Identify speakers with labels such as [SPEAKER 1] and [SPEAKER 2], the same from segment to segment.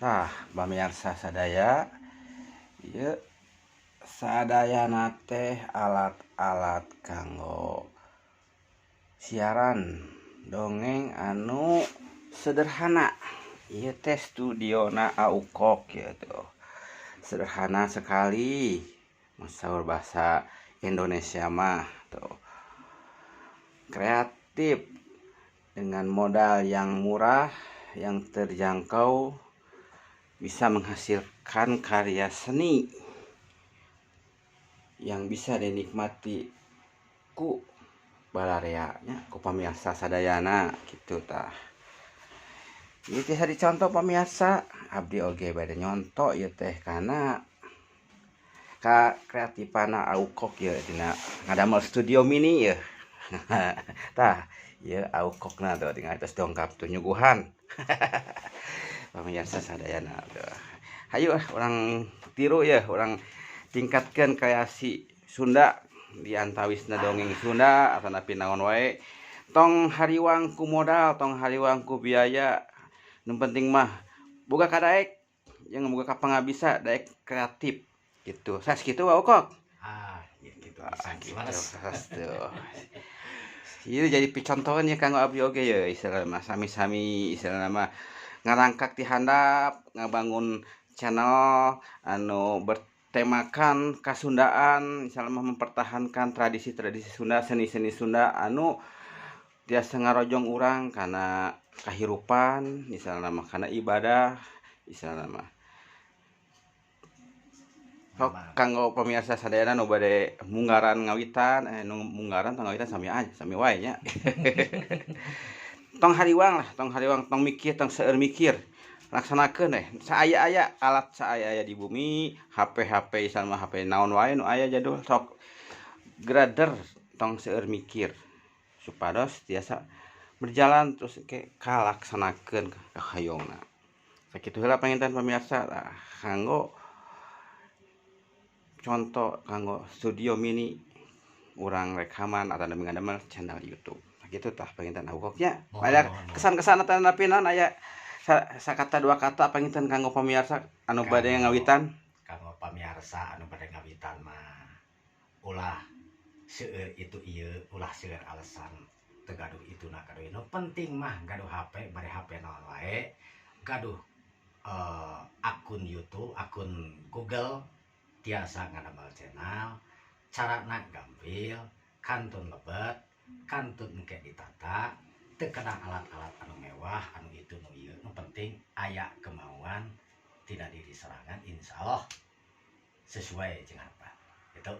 [SPEAKER 1] Nah, pamirsa sadaya, ieu sadayana teh alat-alat kanggo siaran dongeng anu sederhana. Ieu teh studiona Aukok gitu. Sederhana sekali. Masaur bahasa Indonesia mah tuh. Kreatif dengan modal yang murah, yang terjangkau, bisa menghasilkan karya seni yang bisa dinikmati ku balareanya ku pamirsa sadayana gitu tah. Ieu teh dicontoh pamirsa, abdi oge bade nyonto ieu teh kana kreatifana Aukok ieu dina ngadamel studio mini ieu. Tah, ieu Aukokna tuh tinggal tos dongkap tuh nyuguhan. Pamirsa sadayana tuh. Hayu urang tiru ya, urang tingkatkeun kreasi Sunda di antawisna dongeng Sunda atanapi naon wae. Tong hariwang ku modal, tong hariwang ku biaya. Nu penting mah boga kadaek jeung boga kapangabisa daek kreatif gitu. Sas kitu Aukok.
[SPEAKER 2] Ya gitu
[SPEAKER 1] Gitu.
[SPEAKER 2] bisa.
[SPEAKER 1] Tuh. Ieu jadi picontohan ya kanggo abdi oge ya istilna mah sami-sami istilna mah ngarangkak ti handap ngabangun channel anu bertemakan kasundaan misalnya mah mempertahankan tradisi-tradisi Sunda seni-seni Sunda anu tiasa ngarojong urang kana kahirupan misalnya mah kana ibadah misalnya mah sok kanggo pamirsa sadayana nu bade munggaran ngawitan nu munggaran tong ngawitan sami aja sami wae nya. Tong hariwang lah, tong hariwang, tong mikir, tong seueur mikir. Laksanakeun saaya-aya alat saaya-aya di bumi, HP sama HP naon wae nu aya jadul sok grader tong seueur mikir. Supados tiasa berjalan terus ke kalaksanakeun kahayongna. Sakitu heula panginten pamirsa lah kanggo contoh kanggo studio mini urang rekaman atau ngadamel channel YouTube. Gitu tah panginten Aukoknya. Aya kesan-kesan atanapi naon aya sakata dua kata panginten kanggo pamirsa anu bade ngawitan.
[SPEAKER 2] Kanggo pamirsa anu bade ngawitan mah ulah seueur itu ieu, ulah seueur alasan teu gaduh ituna gaduh ieu. Nu penting mah gaduh HP, bade HP naon wae. Gaduh akun YouTube, akun Google tiasa ngadamel channel. Carana gampil, kantun lebet, kantun engke ditata, teu kana alat-alat anu mewah, anu itu nu ieu. Nu penting aya kemauan, tidak diri sorangan, insyaallah sesuai jeung harapan. Gitu.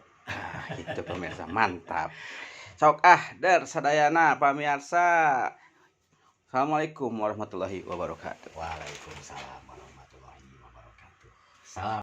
[SPEAKER 1] Gitu pemirsa mantap. Sok der sadayana pamirsa. Assalamualaikum warahmatullahi wabarakatuh.
[SPEAKER 2] Waalaikumsalam warahmatullahi wabarakatuh. Salam.